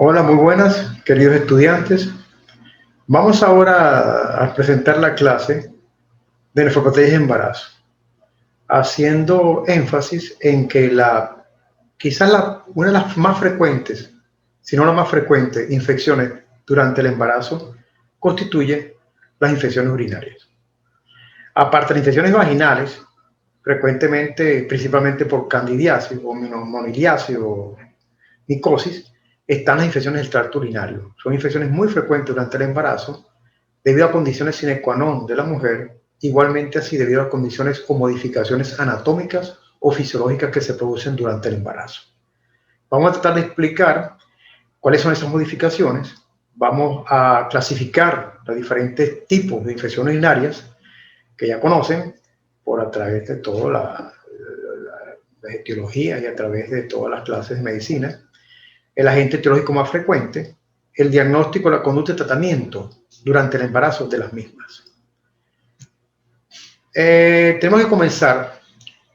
Hola, muy buenas, queridos estudiantes. Vamos ahora a presentar la clase de nefropatía de embarazo, haciendo énfasis en que una de las más frecuentes, si no la más frecuente, infecciones durante el embarazo constituye las infecciones urinarias. Aparte de las infecciones vaginales, frecuentemente, principalmente por candidiasis o moniliasis o micosis, están las infecciones del tracto urinario. Son infecciones muy frecuentes durante el embarazo debido a condiciones sine qua non de la mujer, igualmente así debido a condiciones o modificaciones anatómicas o fisiológicas que se producen durante el embarazo. Vamos a tratar de explicar cuáles son esas modificaciones. Vamos a clasificar los diferentes tipos de infecciones urinarias que ya conocen a través de toda la etiología y a través de todas las clases de medicina. El agente etiológico más frecuente, el diagnóstico, la conducta y tratamiento durante el embarazo de las mismas. Tenemos que comenzar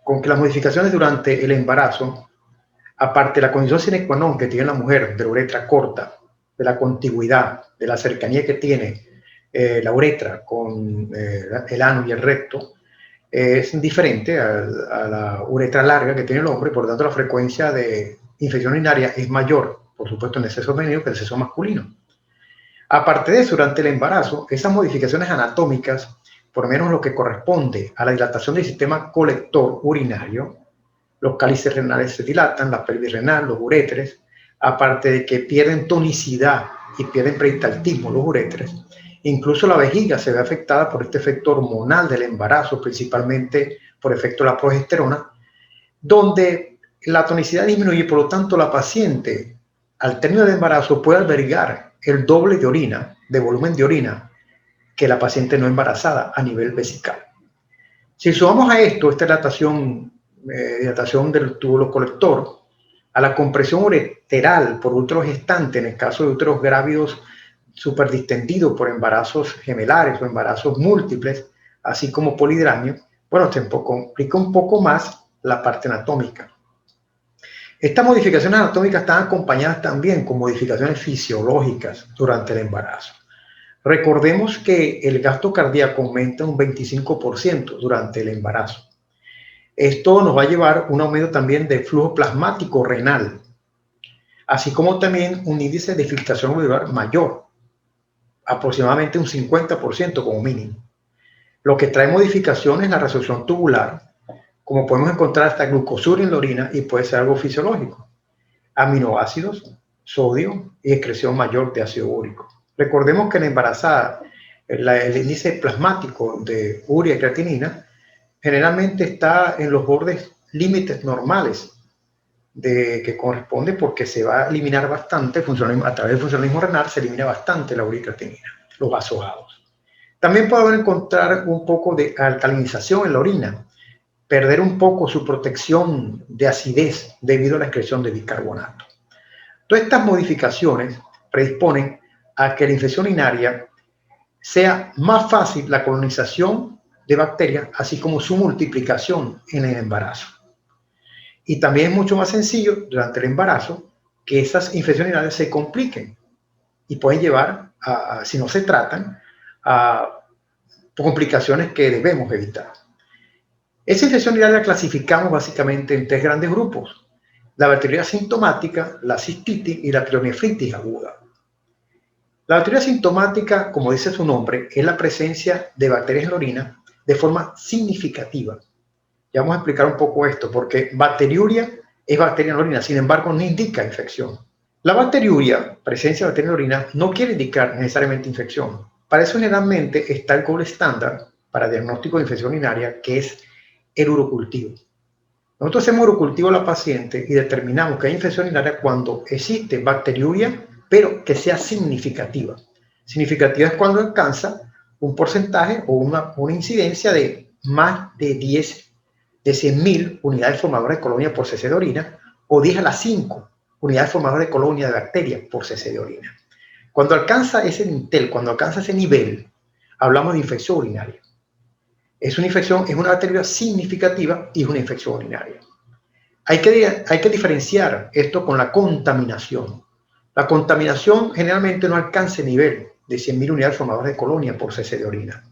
con que las modificaciones durante el embarazo, aparte de la condición sine qua non que tiene la mujer de la uretra corta, de la contigüidad, de la cercanía que tiene la uretra con el ano y el recto, es diferente a la uretra larga que tiene el hombre, y por lo tanto la frecuencia de infección urinaria es mayor, por supuesto, en el sexo femenino que en el sexo masculino. Aparte de eso, durante el embarazo, esas modificaciones anatómicas, por lo menos lo que corresponde a la dilatación del sistema colector urinario, los cálices renales se dilatan, la pelvis renal, los uréteres, aparte de que pierden tonicidad y pierden peristaltismo los uréteres, incluso la vejiga se ve afectada por este efecto hormonal del embarazo, principalmente por efecto de la progesterona, donde la tonicidad disminuye, por lo tanto la paciente al término del embarazo puede albergar el doble de orina, de volumen de orina, que la paciente no embarazada a nivel vesical. Si sumamos a esto esta dilatación del túbulo colector, a la compresión ureteral por útero gestante, en el caso de úteros grávidos superdistendidos por embarazos gemelares o embarazos múltiples, así como polidramio, bueno, se complica un poco más la parte anatómica. Estas modificaciones anatómicas están acompañadas también con modificaciones fisiológicas durante el embarazo. Recordemos que el gasto cardíaco aumenta un 25% durante el embarazo. Esto nos va a llevar a un aumento también de flujo plasmático renal, así como también un índice de filtración glomerular mayor, aproximadamente un 50% como mínimo. Lo que trae modificaciones es la resolución tubular, como podemos encontrar hasta glucosura en la orina y puede ser algo fisiológico. Aminoácidos, sodio y excreción mayor de ácido úrico. Recordemos que en la embarazada el índice plasmático de urea y creatinina generalmente está en los bordes límites normales que corresponde porque se va a eliminar bastante, a través del funcionalismo renal se elimina bastante la urea y creatinina, los vasoados. También podemos encontrar un poco de alcalinización en la orina, perder un poco su protección de acidez debido a la excreción de bicarbonato. Todas estas modificaciones predisponen a que la infección urinaria sea más fácil la colonización de bacterias, así como su multiplicación en el embarazo. Y también es mucho más sencillo durante el embarazo que esas infecciones urinarias se compliquen y pueden llevar, si no se tratan, a complicaciones que debemos evitar. Esa infección urinaria la clasificamos básicamente en tres grandes grupos: la bacteriuria sintomática, la cistitis y la pielonefritis aguda. La bacteria sintomática, como dice su nombre, es la presencia de bacterias en la orina de forma significativa. Ya vamos a explicar un poco esto, porque bacteriuria es bacteria en la orina, sin embargo no indica infección. La bacteriuria, presencia de bacterias en la orina, no quiere indicar necesariamente infección. Para eso generalmente está el gold estándar para diagnóstico de infección urinaria, que es el urocultivo. Nosotros hacemos urocultivo a la paciente y determinamos que hay infección urinaria cuando existe bacteriuria, pero que sea significativa. Significativa es cuando alcanza un porcentaje o una incidencia de más de 100.000 unidades formadoras de colonia por cc de orina, o 10 a la 5 unidades formadoras de colonia de bacterias por cc de orina. Cuando alcanza ese nivel, hablamos de infección urinaria. Es una infección, es una bacteria significativa y es una infección urinaria. Hay que diferenciar esto con la contaminación. La contaminación generalmente no alcanza el nivel de 100.000 unidades formadoras de colonia por cc de orina.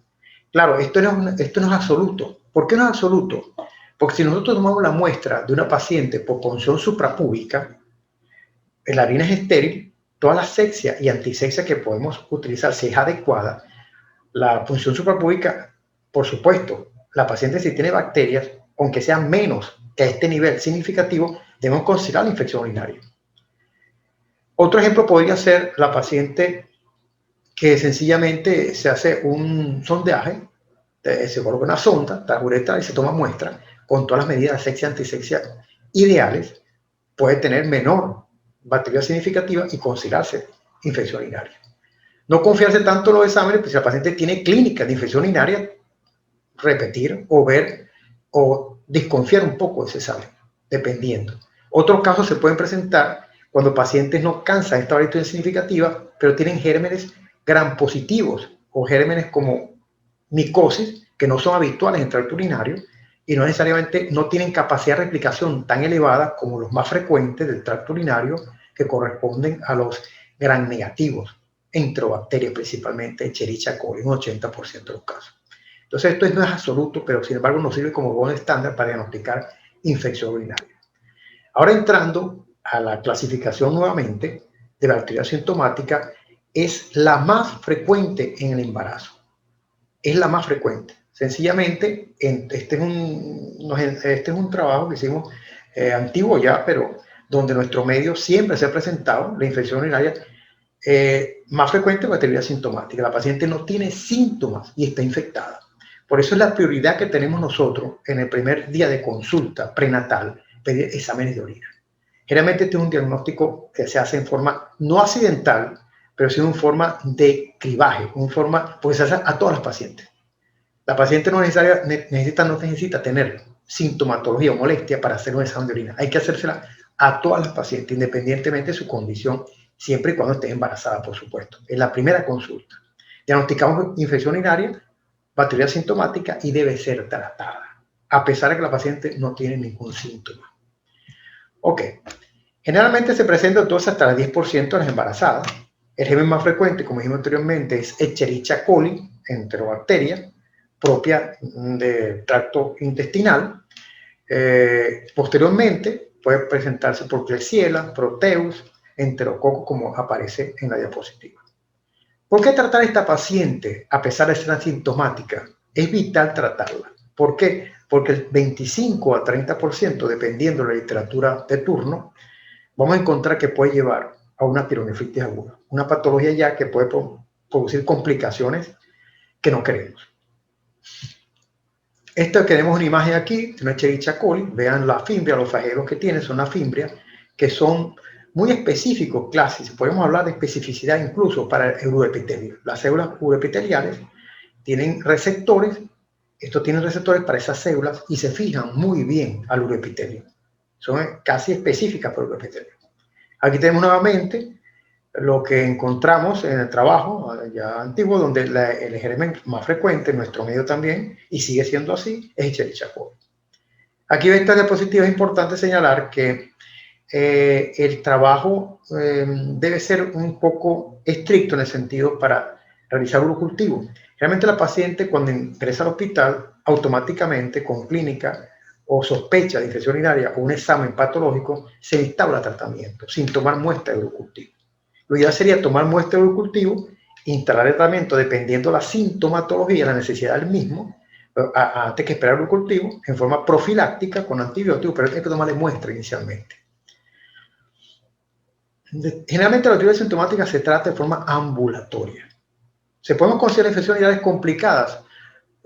Claro, esto no es absoluto. ¿Por qué no es absoluto? Porque si nosotros tomamos la muestra de una paciente por punción suprapúbica, la orina es estéril, toda la asepsia y antisepsia que podemos utilizar, si es adecuada, la punción suprapúbica, por supuesto, la paciente si tiene bacterias, aunque sean menos que a este nivel significativo, debemos considerar la infección urinaria. Otro ejemplo podría ser la paciente que sencillamente se hace un sondeaje, se coloca una sonda uretra y se toma muestra con todas las medidas de asepsia y antisepsia ideales, puede tener menor bacteria significativa y considerarse infección urinaria. No confiarse tanto en los exámenes, pues si la paciente tiene clínica de infección urinaria, repetir o ver o desconfiar un poco de ese examen, dependiendo. Otros casos se pueden presentar cuando pacientes no alcanzan esta variación significativa, pero tienen gérmenes gram positivos o gérmenes como micosis, que no son habituales en el tracto urinario y no necesariamente no tienen capacidad de replicación tan elevada como los más frecuentes del tracto urinario, que corresponden a los gram negativos, enterobacterias principalmente, Escherichia coli, un 80% de los casos. Entonces esto no es absoluto, pero sin embargo nos sirve como buen estándar para diagnosticar infección urinaria. Ahora entrando a la clasificación nuevamente de la bacteria sintomática, es la más frecuente en el embarazo. Es la más frecuente. Sencillamente, este es un trabajo que hicimos antiguo ya, pero donde nuestro medio siempre se ha presentado la infección urinaria más frecuente, bacteria sintomática. La paciente no tiene síntomas y está infectada. Por eso es la prioridad que tenemos nosotros en el primer día de consulta prenatal, pedir exámenes de orina. Generalmente este es un diagnóstico que se hace en forma no accidental, pero sí en forma de cribaje, porque se hace a todas las pacientes. La paciente no necesita tener sintomatología o molestia para hacer un examen de orina. Hay que hacérsela a todas las pacientes, independientemente de su condición, siempre y cuando esté embarazada, por supuesto. En la primera consulta diagnosticamos infección urinaria, bacteria sintomática y debe ser tratada, a pesar de que la paciente no tiene ningún síntoma. Ok, generalmente se presenta entonces hasta el 10% de las embarazadas. El germen más frecuente, como dijimos anteriormente, es Escherichia coli, enterobacteria, propia del tracto intestinal. Posteriormente puede presentarse por Klebsiella, Proteus, Enterococo, como aparece en la diapositiva. ¿Por qué tratar a esta paciente a pesar de ser asintomática? Es vital tratarla. ¿Por qué? Porque el 25 a 30%, dependiendo de la literatura de turno, vamos a encontrar que puede llevar a una pielonefritis aguda, una patología ya que puede producir complicaciones que no queremos. Tenemos una imagen aquí de una Escherichia coli. Vean la fimbria, los flagelos que tiene son una fimbria que son muy específicos, clásicos. Podemos hablar de especificidad incluso para el uroepitelio. Las células uroepiteliales tienen receptores. Estos tienen receptores para esas células y se fijan muy bien al uroepitelio. Son casi específicas para el uroepitelio. Aquí tenemos nuevamente lo que encontramos en el trabajo ya antiguo, donde el germen más frecuente en nuestro medio también, y sigue siendo así, es Escherichia coli. Aquí en esta diapositiva es importante señalar que el trabajo debe ser un poco estricto en el sentido para realizar urocultivo. Realmente la paciente cuando ingresa al hospital, automáticamente con clínica o sospecha de infección urinaria o un examen patológico, se instaura tratamiento sin tomar muestra de urocultivo. Lo ideal sería tomar muestra de urocultivo, instalar el tratamiento dependiendo de la sintomatología, la necesidad del mismo, antes que esperar el urocultivo, en forma profiláctica con antibióticos, pero hay que tomarle muestra inicialmente. Generalmente la bacteria sintomática se trata de forma ambulatoria. ¿Se pueden considerar infecciones urinarias complicadas?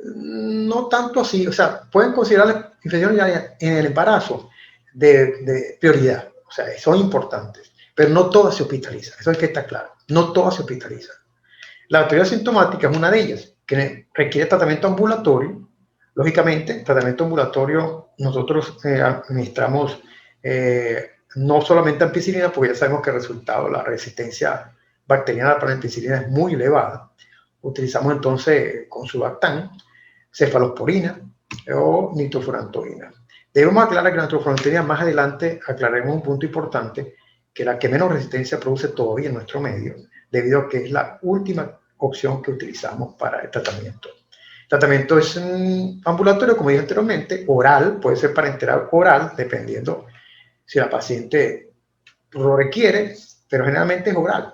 No tanto así, o sea, pueden considerar las infecciones urinarias en el embarazo de prioridad, o sea, son importantes, pero no todas se hospitalizan, eso es que está claro, no todas se hospitalizan. La bacteria sintomática es una de ellas, que requiere tratamiento ambulatorio. Lógicamente, tratamiento ambulatorio nosotros administramos no solamente ampicilina, porque ya sabemos que el resultado, la resistencia bacteriana para la ampicilina es muy elevada. Utilizamos entonces Consuvaxtan, cefalosporina o nitrofurantoína. Debemos aclarar que la nitrofurantoína, más adelante aclararemos un punto importante, que la que menos resistencia produce todavía en nuestro medio, debido a que es la última opción que utilizamos para el tratamiento. El tratamiento es ambulatorio, como dije anteriormente, oral, puede ser parenteral oral, dependiendo si la paciente lo requiere, pero generalmente es oral.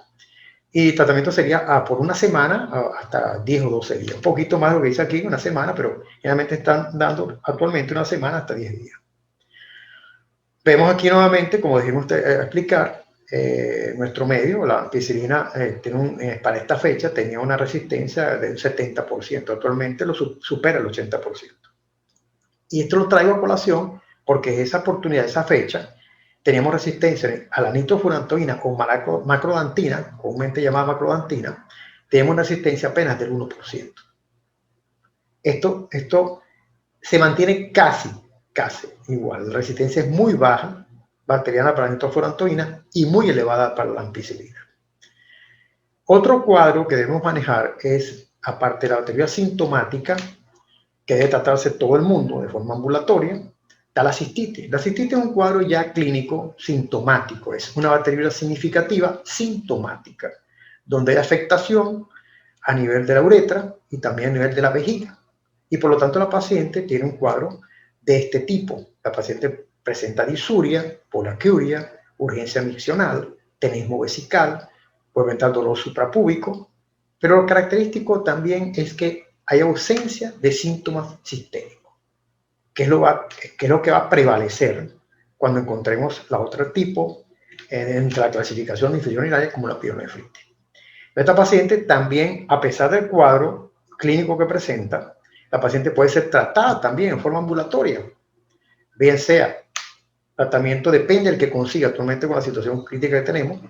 Y el tratamiento sería por una semana hasta 10 o 12 días. Un poquito más de lo que dice aquí, una semana, pero generalmente están dando actualmente una semana hasta 10 días. Vemos aquí nuevamente, como dijimos explicar, nuestro medio, la ampicilina, para esta fecha tenía una resistencia del 70%. Actualmente lo supera el 80%. Y esto lo traigo a colación porque esa oportunidad, esa fecha, teníamos resistencia a la nitrofurantoína o macrodantina, comúnmente llamada macrodantina, tenemos una resistencia apenas del 1%. Esto se mantiene casi igual. La resistencia es muy baja, bacteriana para la nitrofurantoína y muy elevada para la ampicilina. Otro cuadro que debemos manejar es, aparte de la bacteria sintomática, que debe tratarse todo el mundo de forma ambulatoria, está la cistitis. La cistitis es un cuadro ya clínico sintomático, es una bacteriuria significativa sintomática, donde hay afectación a nivel de la uretra y también a nivel de la vejiga. Y por lo tanto la paciente tiene un cuadro de este tipo. La paciente presenta disuria, poliacuria, urgencia miccional, tenesmo vesical, puede presentar dolor suprapúbico, pero lo característico también es que hay ausencia de síntomas sistémicos, que es lo que va a prevalecer cuando encontremos la otra tipo entre la clasificación de infección urinaria como la pielonefritis. Esta paciente también, a pesar del cuadro clínico que presenta, la paciente puede ser tratada también en forma ambulatoria, bien sea tratamiento, depende del que consiga actualmente con la situación crítica que tenemos,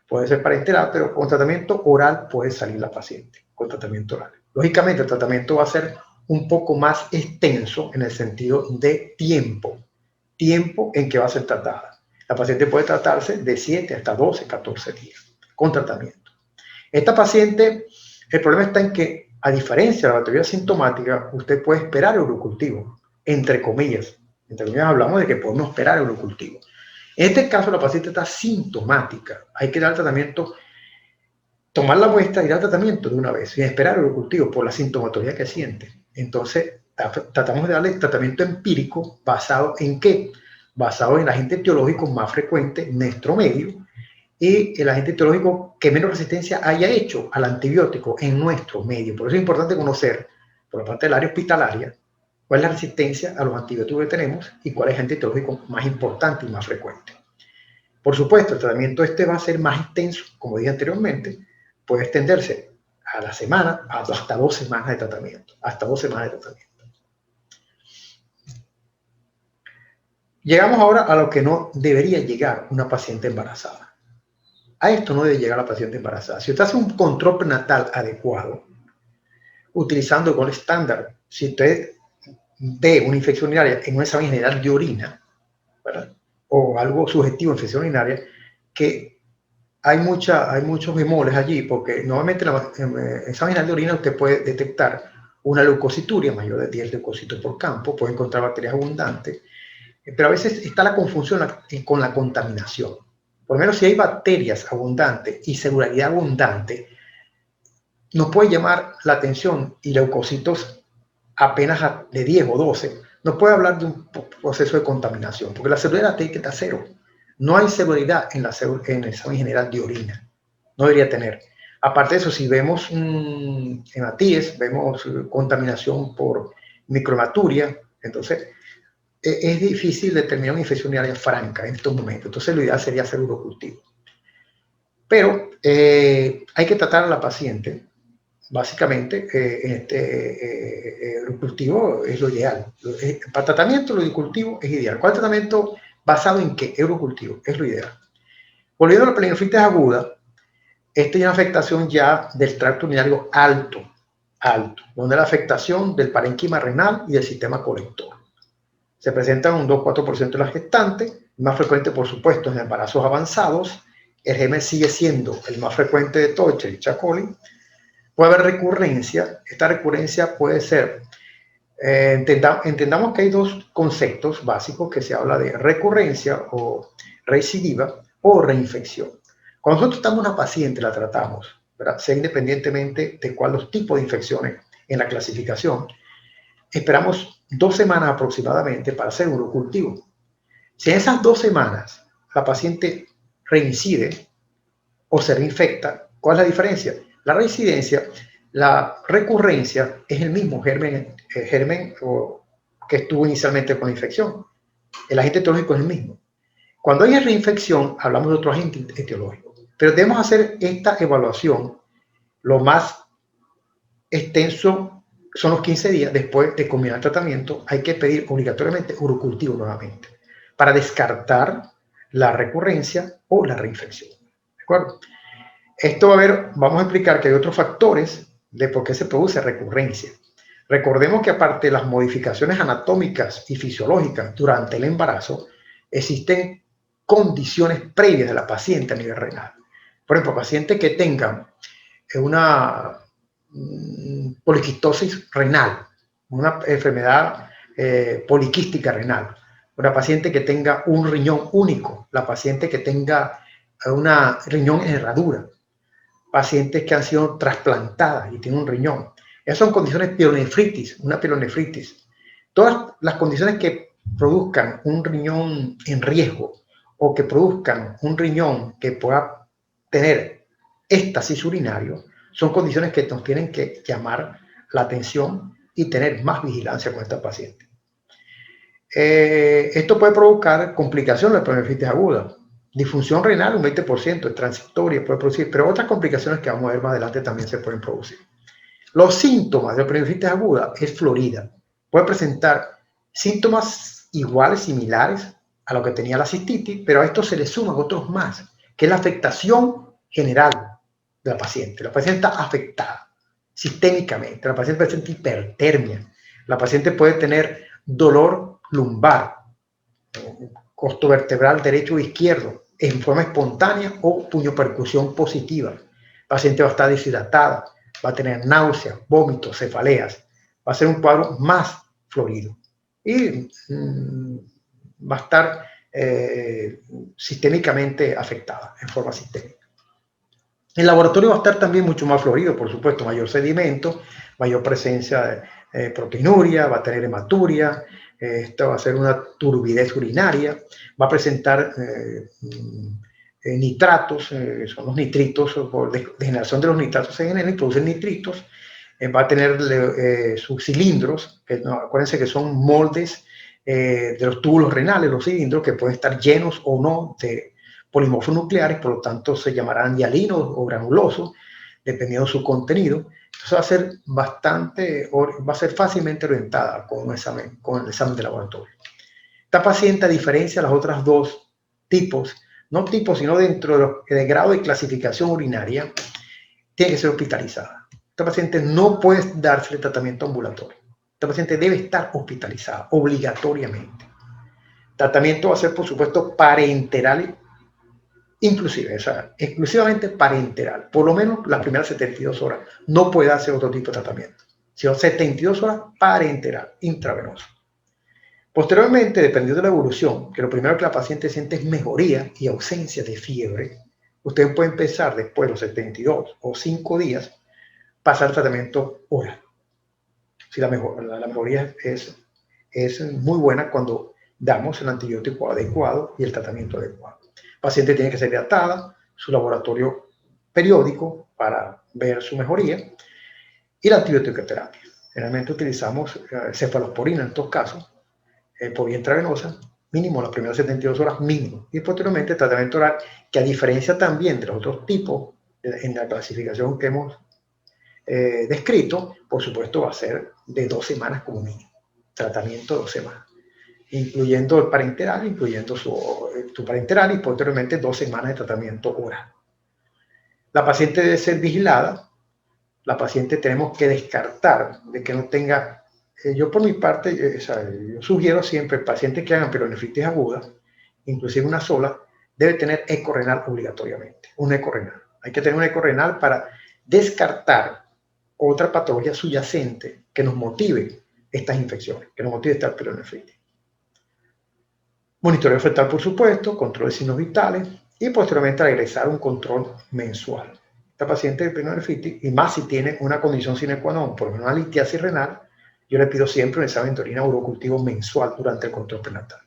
puede ser parenteral, pero con tratamiento oral puede salir la paciente, con tratamiento oral. Lógicamente el tratamiento va a ser un poco más extenso en el sentido de tiempo en que va a ser tratada. La paciente puede tratarse de 7 hasta 12, 14 días con tratamiento. Esta paciente, el problema está en que, a diferencia de la bacteria sintomática, usted puede esperar el urocultivo, entre comillas. Entre comillas hablamos de que podemos esperar el urocultivo. En este caso, la paciente está sintomática. Hay que dar tratamiento, tomar la muestra y dar tratamiento de una vez, sin esperar el urocultivo por la sintomatología que siente. Entonces, tratamos de darle tratamiento empírico basado en ¿qué? Basado en el agente etiológico más frecuente en nuestro medio y el agente etiológico que menos resistencia haya hecho al antibiótico en nuestro medio. Por eso es importante conocer, por la parte del área hospitalaria, cuál es la resistencia a los antibióticos que tenemos y cuál es el agente etiológico más importante y más frecuente. Por supuesto, el tratamiento va a ser más extenso, como dije anteriormente, puede extenderse a la semana, hasta 2 semanas de tratamiento, Llegamos ahora a lo que no debería llegar una paciente embarazada. A esto no debe llegar la paciente embarazada. Si usted hace un control prenatal adecuado, utilizando el gol estándar, si usted ve una infección urinaria en un examen general de orina, ¿verdad? O algo subjetivo, infección urinaria, que hay muchos bemoles allí, porque normalmente en el examen general de orina usted puede detectar una leucocituria mayor de 10 leucocitos por campo, puede encontrar bacterias abundantes, pero a veces está la confusión con la contaminación. Por lo menos si hay bacterias abundantes y celularidad abundante, nos puede llamar la atención y leucocitos apenas de 10 o 12, nos puede hablar de un proceso de contaminación, porque la celularidad tiene que estar cero. No hay celularidad en el examen general de orina, no debería tener. Aparte de eso, si vemos hematíes, vemos contaminación por microhematuria, entonces es difícil determinar una infección urinaria franca en estos momentos. Entonces lo ideal sería hacer urocultivo. Pero hay que tratar a la paciente. Básicamente, el cultivo es lo ideal. Para tratamiento, el cultivo es ideal. ¿Cuál tratamiento basado en qué? Eurocultivo es lo ideal. Volviendo a la pielonefritis aguda, esta es una afectación ya del tracto urinario alto, donde la afectación del parénquima renal y del sistema colector. Se presenta un 2-4% de las gestantes, más frecuente, por supuesto, en embarazos avanzados. El germen sigue siendo el más frecuente de todos, Escherichia coli. Puede haber recurrencia. Esta recurrencia puede ser, entendamos que hay dos conceptos básicos que se habla de recurrencia o recidiva o reinfección. Cuando nosotros estamos una paciente, la tratamos, ¿verdad? Sea independientemente de cuál los tipos de infecciones en la clasificación, esperamos 2 semanas aproximadamente para hacer un urocultivo. Si en esas 2 semanas la paciente reincide o se reinfecta, ¿cuál es la diferencia? La reincidencia, la recurrencia es el mismo germen que estuvo inicialmente con la infección. El agente etiológico es el mismo. Cuando hay reinfección, hablamos de otro agente etiológico. Pero debemos hacer esta evaluación lo más extenso, son los 15 días después de combinar el tratamiento. Hay que pedir obligatoriamente urocultivo nuevamente para descartar la recurrencia o la reinfección. ¿De acuerdo? Esto vamos a explicar que hay otros factores de por qué se produce recurrencia. Recordemos que aparte de las modificaciones anatómicas y fisiológicas durante el embarazo, existen condiciones previas de la paciente a nivel renal. Por ejemplo, pacientes que tengan una poliquistosis renal, una enfermedad poliquística renal, una paciente que tenga un riñón único, la paciente que tenga una riñón en herradura, pacientes que han sido trasplantadas y tienen un riñón. Esas son condiciones pielonefritis, una pielonefritis. Todas las condiciones que produzcan un riñón en riesgo o que produzcan un riñón que pueda tener éstasis urinario son condiciones que nos tienen que llamar la atención y tener más vigilancia con esta paciente. Esto puede provocar complicaciones de pielonefritis aguda. Disfunción renal, un 20%, es transitoria, puede producir, pero otras complicaciones que vamos a ver más adelante también se pueden producir. Los síntomas de la pielonefritis aguda es florida. Puede presentar síntomas iguales, similares a lo que tenía la cistitis, pero a esto se le suman otros más, que es la afectación general de la paciente. La paciente está afectada sistémicamente, la paciente presenta hipertermia, la paciente puede tener dolor lumbar, costo vertebral derecho o izquierdo, en forma espontánea o puñopercusión positiva. La paciente va a estar deshidratada, va a tener náuseas, vómitos, cefaleas, va a ser un cuadro más florido y va a estar sistémicamente afectada, en forma sistémica. El laboratorio va a estar también mucho más florido, por supuesto, mayor sedimento, mayor presencia de proteinuria, va a tener hematuria, esto va a ser una turbidez urinaria, va a presentar nitratos, son los nitritos, por degeneración de los nitratos se generan y producen nitritos, va a tener sus cilindros, que no, acuérdense que son moldes de los túbulos renales, los cilindros que pueden estar llenos o no de polimorfos nucleares, por lo tanto se llamarán hialinos o granulosos, dependiendo de su contenido. Entonces va a ser fácilmente orientada con el examen de laboratorio. Esta paciente, a diferencia de las otras dos tipos, no tipos, sino dentro del grado de clasificación urinaria, tiene que ser hospitalizada. Esta paciente no puede darse el tratamiento ambulatorio. Esta paciente debe estar hospitalizada obligatoriamente. El tratamiento va a ser, por supuesto, parenteral, inclusive, o sea, exclusivamente parenteral. Por lo menos las primeras 72 horas. No puede hacer otro tipo de tratamiento. Sino 72 horas parenteral, intravenoso. Posteriormente, dependiendo de la evolución, que lo primero que la paciente siente es mejoría y ausencia de fiebre, usted puede empezar después de los 72 o 5 días, pasar el tratamiento oral. Si la mejoría es muy buena cuando damos el antibiótico adecuado y el tratamiento adecuado. La paciente tiene que ser hidratada, su laboratorio periódico para ver su mejoría y la antibiótico-terapia. Generalmente utilizamos cefalosporina en estos casos, por vía intravenosa, mínimo las primeras 72 horas mínimo, y posteriormente el tratamiento oral, que a diferencia también de los otros tipos en la clasificación que hemos descrito, por supuesto va a ser de 2 semanas como mínimo, tratamiento de 2 semanas, incluyendo el parenteral, incluyendo su parenteral y posteriormente 2 semanas de tratamiento oral. La paciente debe ser vigilada, la paciente tenemos que descartar de que no tenga, yo por mi parte, yo sugiero siempre, pacientes que hagan pielonefritis aguda, inclusive una sola, debe tener eco renal obligatoriamente, un eco renal. Hay que tener un eco renal para descartar otra patología subyacente que nos motive estas infecciones, que nos motive esta pielonefritis. Monitoreo fetal, por supuesto, control de signos vitales, y posteriormente regresar un control mensual. Esta paciente de pielonefritis, y más si tiene una condición sine qua non, por ejemplo, una litiasis renal, yo le pido siempre un examen de orina urocultivo mensual durante el control prenatal.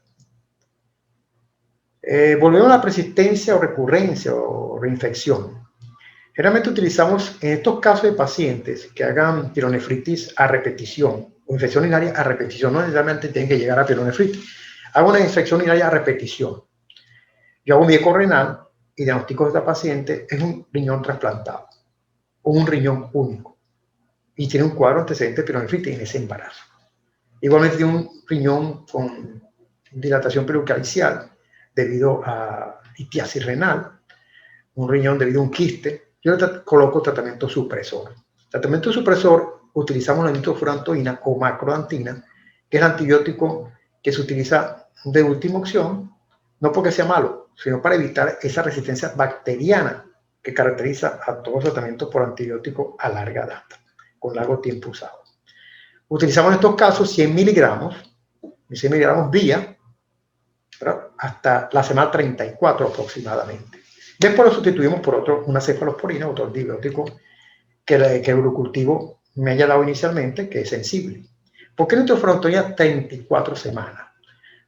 Volvemos a la persistencia o recurrencia o reinfección. Generalmente utilizamos en estos casos de pacientes que hagan pielonefritis a repetición o infección urinaria a repetición, no necesariamente tienen que llegar a pielonefritis. Hago una infección urinaria a repetición. Yo hago mi eco renal y diagnostico a esta paciente es un riñón trasplantado o un riñón único y tiene un cuadro antecedente de pielonefritis en ese embarazo. Igualmente tiene un riñón con dilatación pericardial debido a litiasis renal, un riñón debido a un quiste. Yo le coloco tratamiento supresor. Tratamiento supresor, utilizamos la nitrofurantoína o macrodantina, que es el antibiótico que se utiliza de última opción, no porque sea malo, sino para evitar esa resistencia bacteriana que caracteriza a todos los tratamientos por antibióticos a larga data, con largo tiempo usado. Utilizamos en estos casos 100 miligramos vía, hasta la semana 34 aproximadamente. Después lo sustituimos por una cefalosporina, otro antibiótico que el urocultivo me haya dado inicialmente, que es sensible. ¿Por qué nitrofurantoína 34 semanas?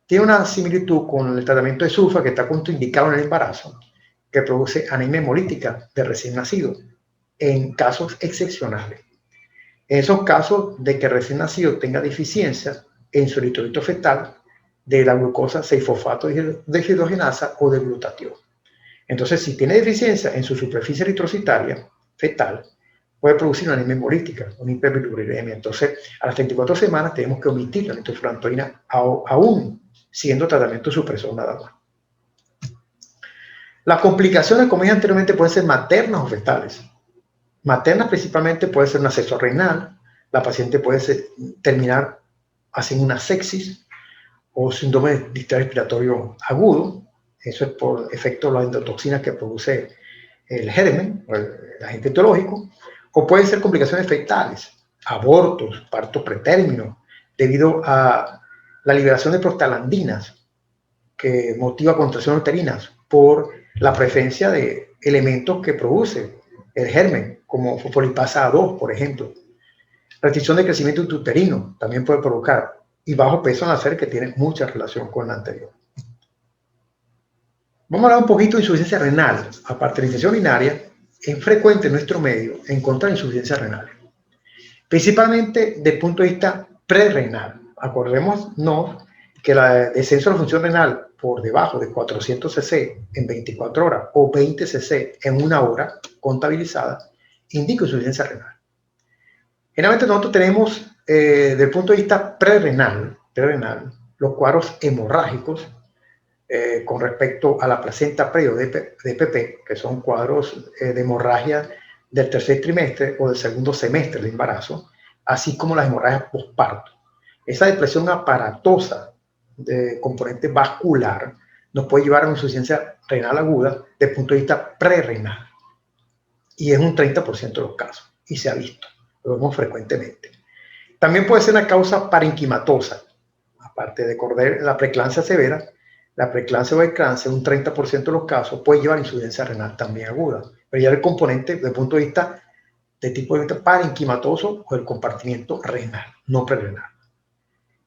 Tiene una similitud con el tratamiento de sulfa que está contraindicado en el embarazo, que produce anemia hemolítica de recién nacido, en casos excepcionales. En esos casos de que el recién nacido tenga deficiencia en su eritrocito fetal de la glucosa 6-fosfato deshidrogenasa o de glutatión. Entonces, si tiene deficiencia en su superficie eritrocitaria fetal, puede producir una anemia hemolítica, una hiperbiliruremia. Entonces, a las 34 semanas tenemos que omitir la nitrofurantoína aún siendo tratamiento supresor nada más. Las complicaciones, como dije anteriormente, pueden ser maternas o fetales. Maternas principalmente puede ser un acceso renal, la paciente puede terminar haciendo una sepsis o síndrome de distrés respiratorio agudo. Eso es por efecto de las endotoxinas que produce el germen, o el agente etiológico, o pueden ser complicaciones fetales, abortos, parto pretérmino, debido a la liberación de prostaglandinas que motiva contracciones uterinas por la presencia de elementos que produce el germen, como fosfolipasa A2, por ejemplo. Restricción de crecimiento uterino también puede provocar, y bajo peso nacer, que tiene mucha relación con la anterior. Vamos a hablar un poquito de insuficiencia renal. Aparte de la infección urinaria, es frecuente en nuestro medio encontrar insuficiencia renal, principalmente desde el punto de vista prerrenal. Acordémonos que el descenso de la función renal por debajo de 400 cc en 24 horas o 20 cc en una hora contabilizada indica insuficiencia renal. Generalmente nosotros tenemos, desde el punto de vista prerrenal, los cuadros hemorrágicos con respecto a la placenta previo de DPP, que son cuadros de hemorragia del tercer trimestre o del segundo semestre del embarazo, así como las hemorragias postparto. Esa depresión aparatosa de componente vascular nos puede llevar a una insuficiencia renal aguda desde el punto de vista prerrenal. Y es un 30% de los casos, y se ha visto, lo vemos frecuentemente. También puede ser una causa parenquimatosa, aparte de correr la preeclampsia severa, la preeclampsia o eclampsia, un 30% de los casos puede llevar insuficiencia renal también aguda, pero ya el componente desde el punto de vista de tipo de vista parenquimatoso o el compartimiento renal, no prerrenal.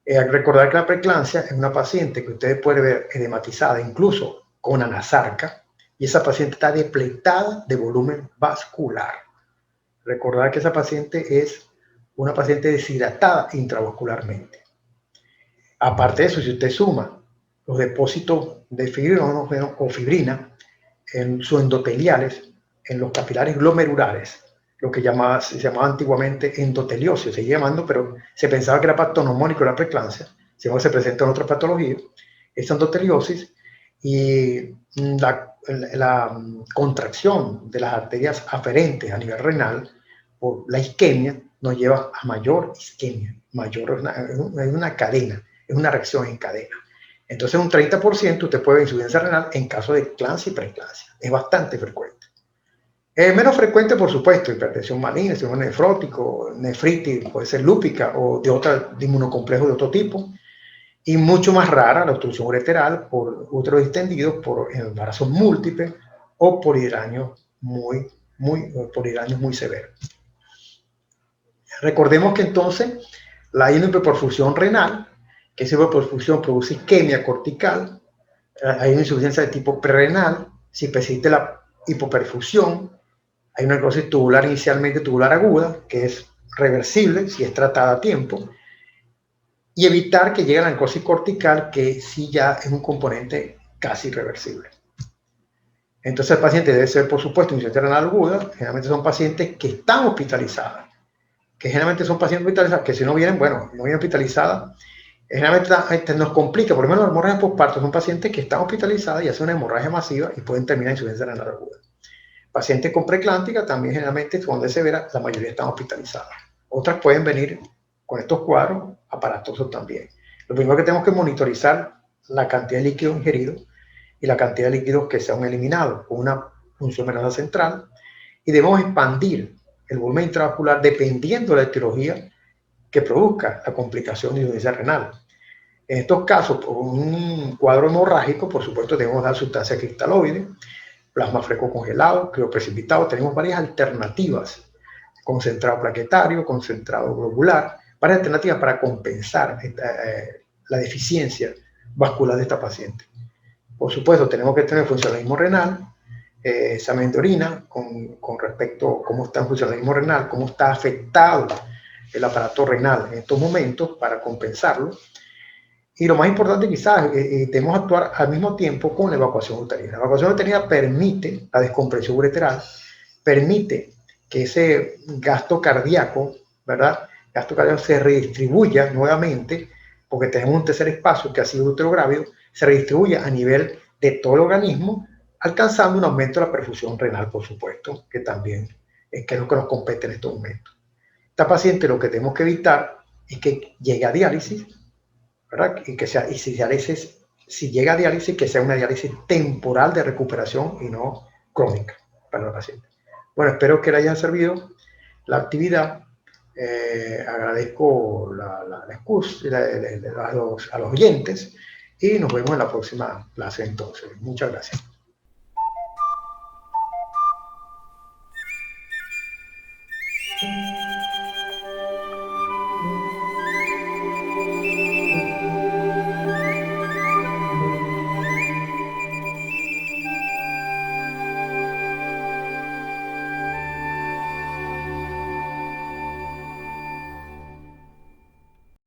Recordar que la preeclampsia es una paciente que ustedes pueden ver edematizada, incluso con anasarca, y esa paciente está depletada de volumen vascular. Recordar que esa paciente es una paciente deshidratada intravascularmente. Aparte de eso, si usted suma los depósitos de fibrinógeno o fibrina en sus endoteliales, en los capilares glomerulares, lo que se llamaba antiguamente endoteliosis, se sigue llamando, pero se pensaba que era patognomónico de la preeclampsia, sino que se presenta en otras patologías, esa endoteliosis y la contracción de las arterias aferentes a nivel renal por la isquemia nos lleva a mayor isquemia, es una cadena, es una reacción en cadena. Entonces un 30% usted puede ver insuficiencia renal en caso de eclampsia y preeclampsia, es bastante frecuente. Menos frecuente, por supuesto, hipertensión maligna, sistema nefrótico, nefritis, puede ser lúpica o de inmunocomplejo de otro tipo. y mucho más rara la obstrucción ureteral por útero distendido, por embarazos múltiples o por hidranio muy severo. Recordemos que entonces hay una hiperperfusión renal, que esa hiperperfusión produce isquemia cortical, hay una insuficiencia de tipo prerrenal, si persiste la hipoperfusión, hay una necrosis tubular inicialmente tubular aguda, que es reversible si es tratada a tiempo, y evitar que llegue a la necrosis cortical, que sí ya es un componente casi irreversible. Entonces el paciente debe ser, por supuesto, insuficiencia renal aguda. Generalmente son pacientes que están hospitalizadas, que generalmente son pacientes hospitalizados, que si no vienen, bueno, no vienen hospitalizadas, generalmente nos complica, por lo menos la hemorragia postparto son pacientes que están hospitalizadas y hacen una hemorragia masiva y pueden terminar en insuficiencia renal aguda. Pacientes con preeclántica también generalmente cuando es severa, la mayoría están hospitalizadas. Otras pueden venir con estos cuadros aparatosos también. Lo primero que tenemos que monitorizar la cantidad de líquidos ingeridos y la cantidad de líquidos que se han eliminado con una función venosa central, y debemos expandir el volumen intravascular dependiendo de la etiología que produzca la complicación de insuficiencia renal. En estos casos, por un cuadro hemorrágico, por supuesto, debemos dar sustancia cristaloide, plasma fresco congelado, crioprecipitado. Tenemos varias alternativas, concentrado plaquetario, concentrado globular, varias alternativas para compensar la deficiencia vascular de esta paciente. Por supuesto, tenemos que tener funcionalismo renal, examen de orina con respecto a cómo está el funcionalismo renal, cómo está afectado el aparato renal en estos momentos para compensarlo. Y lo más importante quizás, debemos actuar al mismo tiempo con la evacuación uterina. La evacuación uterina permite la descompresión ureteral, permite que ese gasto cardíaco, ¿verdad? Gasto cardíaco se redistribuya nuevamente, porque tenemos un tercer espacio que ha sido útero grávido, se redistribuya a nivel de todo el organismo, alcanzando un aumento de la perfusión renal, por supuesto, que también es lo que nos compete en estos momentos. Esta paciente lo que tenemos que evitar es que llegue a diálisis, ¿verdad? Y que sea, y si llega a diálisis, que sea una diálisis temporal de recuperación y no crónica para la paciente. Bueno, espero que le haya servido la actividad. Agradezco la excusa a los oyentes y nos vemos en la próxima clase entonces. Muchas gracias.